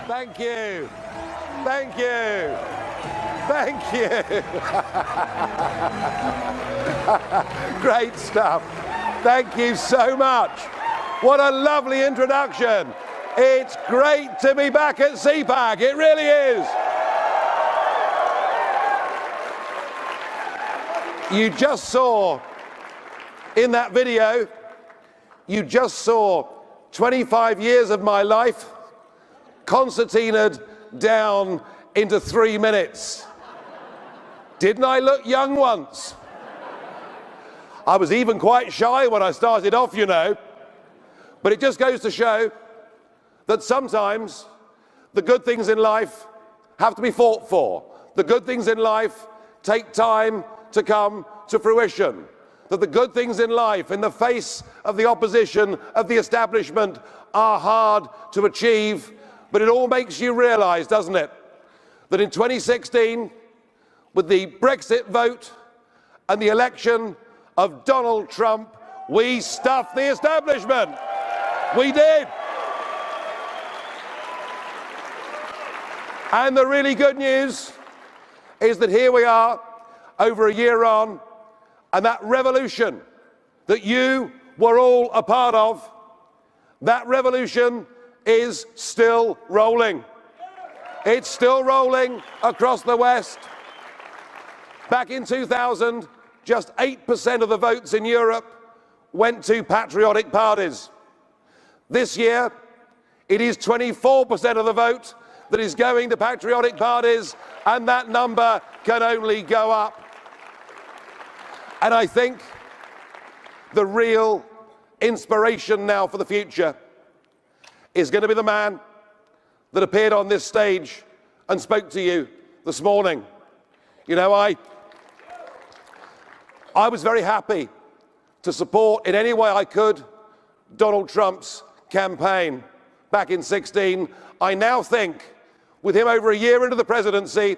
Thank you. Thank you. Thank you. Great stuff. Thank you so much. What a lovely introduction. It's great to be back at CPAC. It really is. You just saw in that video, you just saw 25 years of my life concertinaed down into 3 minutes. Didn't I look young once? I was even quite shy when I started off, you know. But it just goes to show that sometimes the good things in life have to be fought for. The good things in life take time to come to fruition. That the good things in life, in the face of the opposition of the establishment, are hard to achieve. But it all makes you realise, doesn't it, that in 2016, with the Brexit vote and the election of Donald Trump, we stuffed the establishment. We did. And the really good news is that here we are, over a year on, and that revolution that you were all a part of, that revolution is still rolling. It's still rolling across the West. Back in 2000, just 8% of the votes in Europe went to patriotic parties. This year, it is 24% of the vote that is going to patriotic parties, and that number can only go up. And I think the real inspiration now for the future is going to be the man that appeared on this stage and spoke to you this morning. You know, I was very happy to support in any way I could Donald Trump's campaign back in 2016. I now think, with him over a year into the presidency,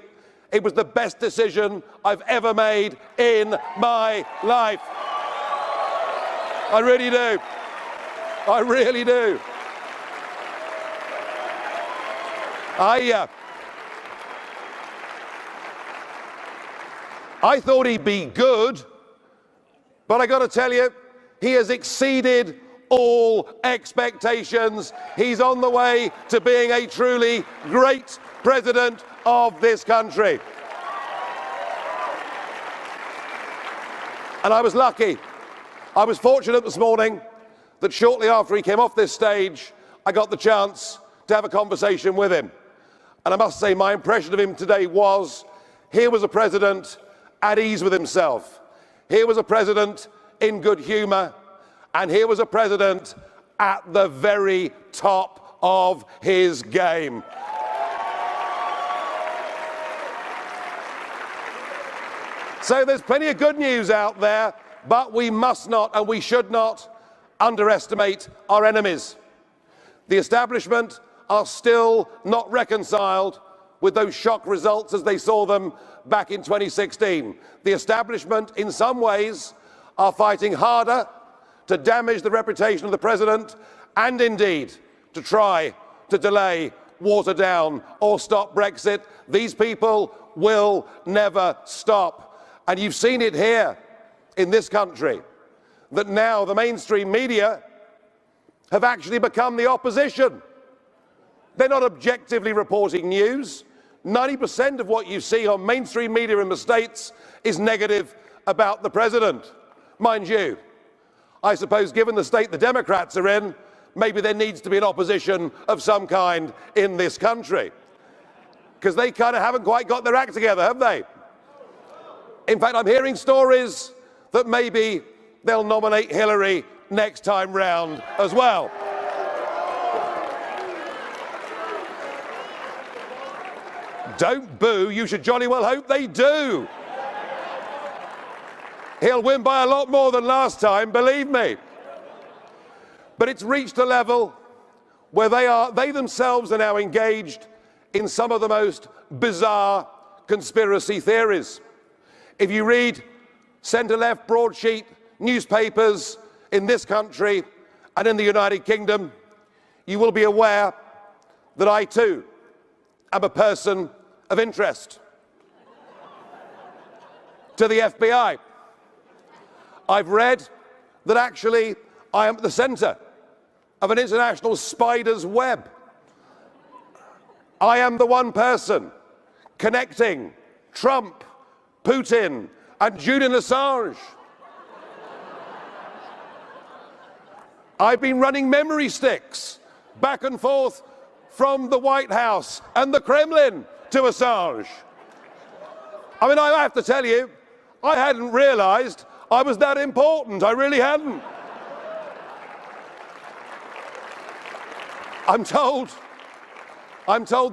it was the best decision I've ever made in my life. I really do. I really do. I thought he'd be good, but I got to tell you, he has exceeded all expectations. He's on the way to being a truly great president of this country. And I was lucky. I was fortunate this morning that shortly after he came off this stage, I got the chance to have a conversation with him. And I must say, my impression of him today was, here was a president at ease with himself. Here was a president in good humour. And here was a president at the very top of his game. So there's plenty of good news out there, but we must not and we should not underestimate our enemies. The establishment are still not reconciled with those shock results as they saw them back in 2016. The establishment, in some ways, are fighting harder to damage the reputation of the president and indeed to try to delay, water down or stop Brexit. These people will never stop. And you've seen it here in this country, that now the mainstream media have actually become the opposition. They're not objectively reporting news. 90% of what you see on mainstream media in the States is negative about the president. Mind you, I suppose given the state the Democrats are in, maybe there needs to be an opposition of some kind in this country. Because they kind of haven't quite got their act together, have they? In fact, I'm hearing stories that maybe they'll nominate Hillary next time round as well. Don't boo, you should jolly well hope they do. He'll win by a lot more than last time, believe me. But it's reached a level where they themselves are now engaged in some of the most bizarre conspiracy theories. If you read centre-left broadsheet newspapers in this country and in the United Kingdom, you will be aware that I too am a person of interest to the FBI. I've read that actually I am at the centre of an international spider's web. I am the one person connecting Trump, Putin, and Julian Assange. I've been running memory sticks back and forth from the White House and the Kremlin to Assange. I mean, I have to tell you, I hadn't realised I was that important. I really hadn't. I'm told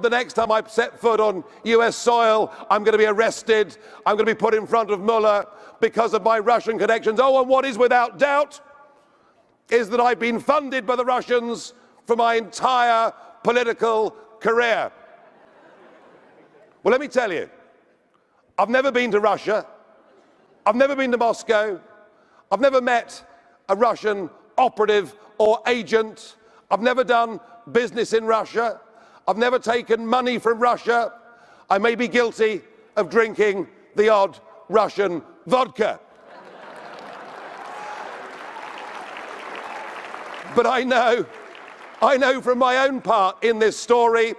the next time I set foot on US soil, I'm going to be arrested, I'm going to be put in front of Mueller because of my Russian connections. Oh, and what is without doubt is that I've been funded by the Russians for my entire political career. Well, let me tell you, I've never been to Russia, I've never been to Moscow, I've never met a Russian operative or agent, I've never done business in Russia, I've never taken money from Russia. I may be guilty of drinking the odd Russian vodka. But I know from my own part in this story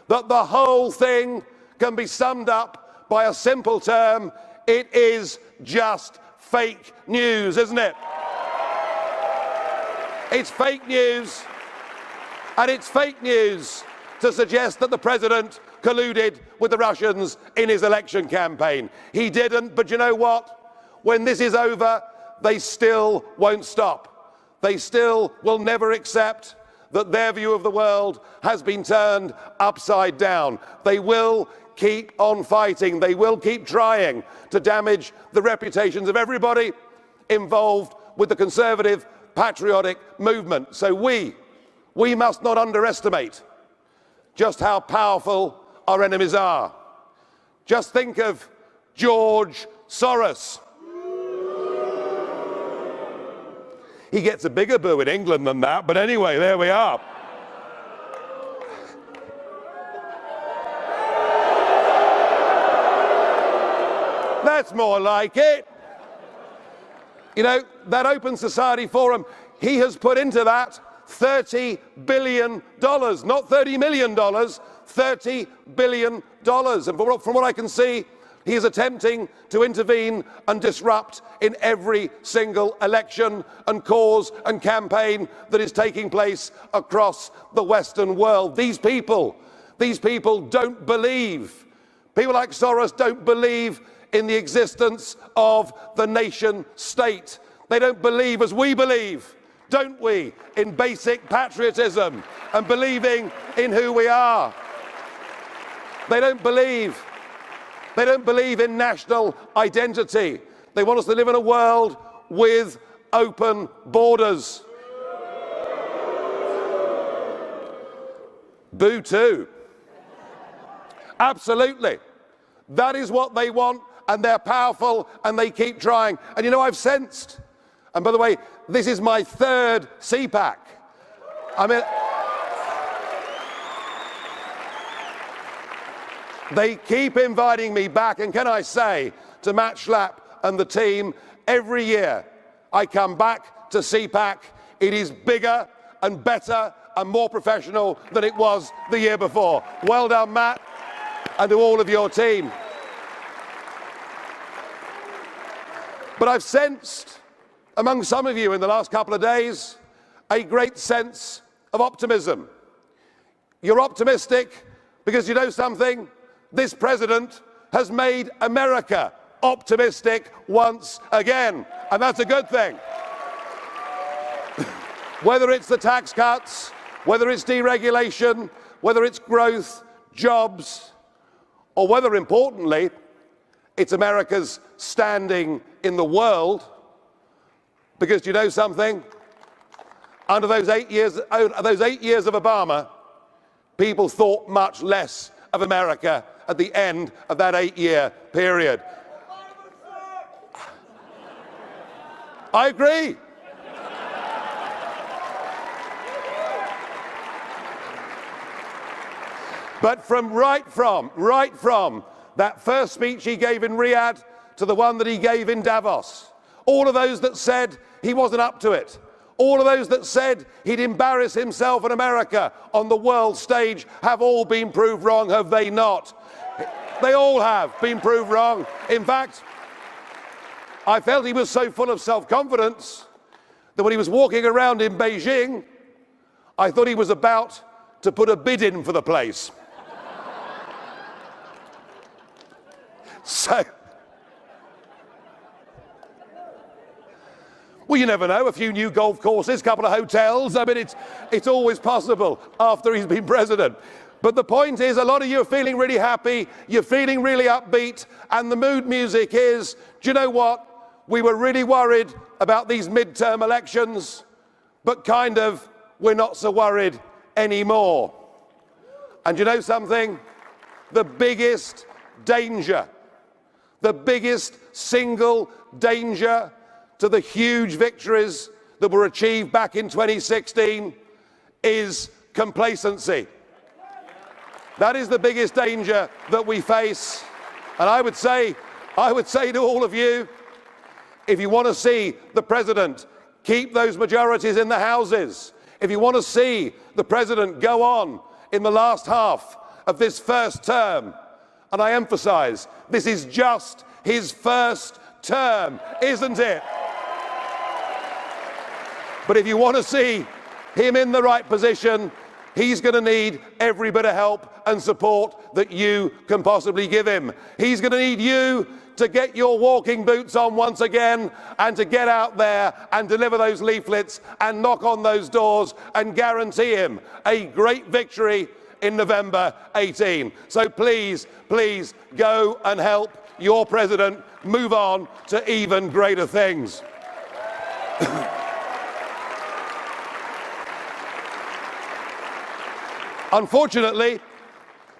that the whole thing can be summed up by a simple term. It is just fake news, isn't it? It's fake news, and it's fake news to suggest that the president colluded with the Russians in his election campaign. He didn't, but you know what? When this is over, they still won't stop. They still will never accept that their view of the world has been turned upside down. They will keep on fighting. They will keep trying to damage the reputations of everybody involved with the conservative patriotic movement. So we must not underestimate just how powerful our enemies are. Just think of George Soros. He gets a bigger boo in England than that, but anyway, there we are. That's more like it. You know, that Open Society Forum, he has put into that $30 billion, not $30 million, $30 billion. And from what I can see, he is attempting to intervene and disrupt in every single election and cause and campaign that is taking place across the Western world. These people don't believe. People like Soros don't believe in the existence of the nation state. They don't believe as we believe, don't we, in basic patriotism and believing in who we are. They don't believe in national identity. They want us to live in a world with open borders. Boo too. Absolutely. That is what they want, and they're powerful, and they keep trying. And you know, I've sensed, and by the way, this is my third CPAC. I mean, they keep inviting me back, and can I say to Matt Schlapp and the team, every year I come back to CPAC, it is bigger and better and more professional than it was the year before. Well done, Matt, and to all of your team. But I've sensed among some of you in the last couple of days a great sense of optimism. You're optimistic because you know something? This president has made America optimistic once again, and that's a good thing. Whether it's the tax cuts, whether it's deregulation, whether it's growth, jobs, or whether, importantly, it's America's standing in the world, because you know something? Under those 8 years of Obama, people thought much less of America at the end of that 8-year period. I agree. But right from that first speech he gave in Riyadh to the one that he gave in Davos, all of those that said he wasn't up to it, all of those that said he'd embarrass himself in America on the world stage have all been proved wrong, have they not? They all have been proved wrong. In fact, I felt he was so full of self-confidence that when he was walking around in Beijing, I thought he was about to put a bid in for the place. So, well, you never know, a few new golf courses, a couple of hotels. I mean, it's always possible after he's been president. But the point is, a lot of you are feeling really happy, you're feeling really upbeat, and the mood music is, do you know what? We were really worried about these midterm elections, but kind of we're not so worried anymore. And you know something? The biggest danger, the biggest single danger to the huge victories that were achieved back in 2016 is complacency. That is the biggest danger that we face. And I would say to all of you, if you want to see the president keep those majorities in the houses, if you want to see the president go on in the last half of this first term, and I emphasize, this is just his first term, isn't it? But if you want to see him in the right position, he's going to need every bit of help and support that you can possibly give him. He's going to need you to get your walking boots on once again and to get out there and deliver those leaflets and knock on those doors and guarantee him a great victory in November 18. So please, please go and help your president move on to even greater things. Unfortunately,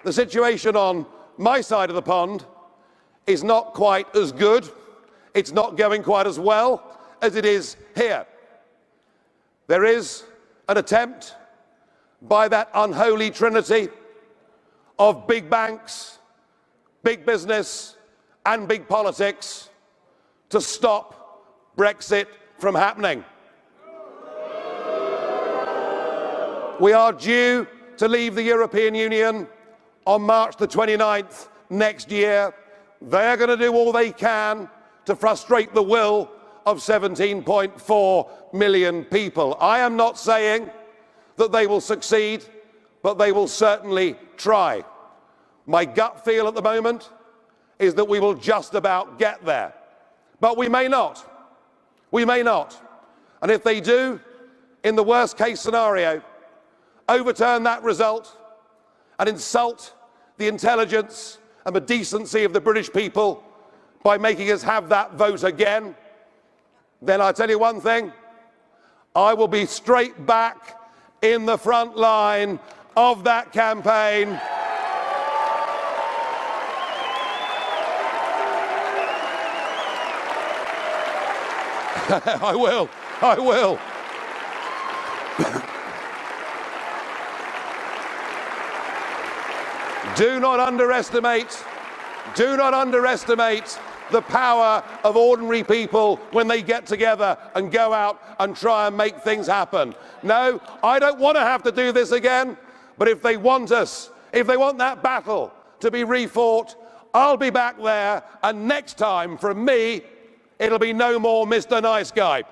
the situation on my side of the pond is not quite as good. It's not going quite as well as it is here. There is an attempt by that unholy trinity of big banks, big business, and big politics to stop Brexit from happening. We are due to leave the European Union on March the 29th next year. They're going to do all they can to frustrate the will of 17.4 million people. I am not saying that they will succeed, but they will certainly try. My gut feel at the moment is that we will just about get there. But we may not. We may not. And if they do, in the worst case scenario, overturn that result and insult the intelligence and the decency of the British people by making us have that vote again, then I tell you one thing, I will be straight back in the front line of that campaign. I will. Do not underestimate the power of ordinary people when they get together and go out and try and make things happen. No, I don't want to have to do this again, but if they want that battle to be refought, I'll be back there, and next time from me, it'll be no more Mr. Nice Guy.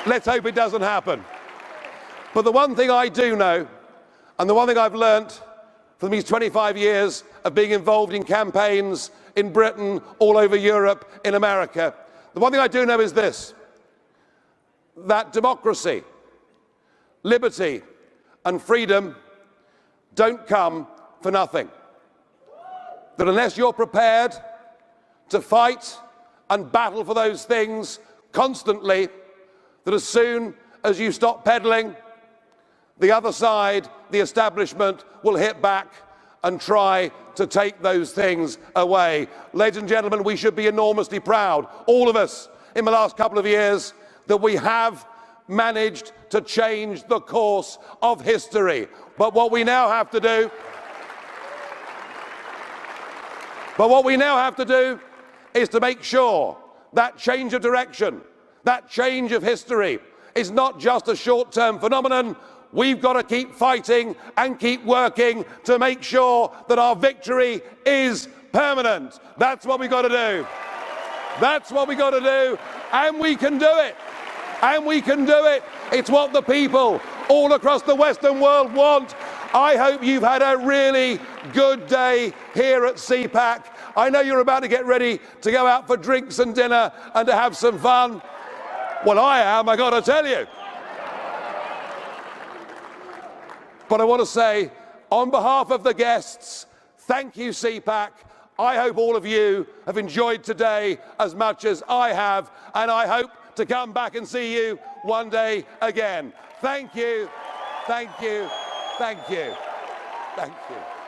Let's hope it doesn't happen. But the one thing I do know, and the one thing I've learnt from these 25 years of being involved in campaigns in Britain, all over Europe, in America, the one thing I do know is this, that democracy, liberty, and freedom don't come for nothing. That unless you're prepared to fight and battle for those things constantly, that as soon as you stop peddling, the other side, the establishment, will hit back and try to take those things away. Ladies and gentlemen, we should be enormously proud, all of us, in the last couple of years, that we have managed to to change the course of history. But what we now have to do is to make sure that change of direction, that change of history, is not just a short-term phenomenon. We've got to keep fighting and keep working to make sure that our victory is permanent. That's what we've got to do. That's what we've got to do. And we can do it. And we can do it. It's what the people all across the Western world want. I hope you've had a really good day here at CPAC. I know you're about to get ready to go out for drinks and dinner and to have some fun. Well, I am, I got to tell you. But I want to say, on behalf of the guests, thank you, CPAC. I hope all of you have enjoyed today as much as I have, and I hope to come back and see you one day again. Thank you, thank you, thank you, thank you.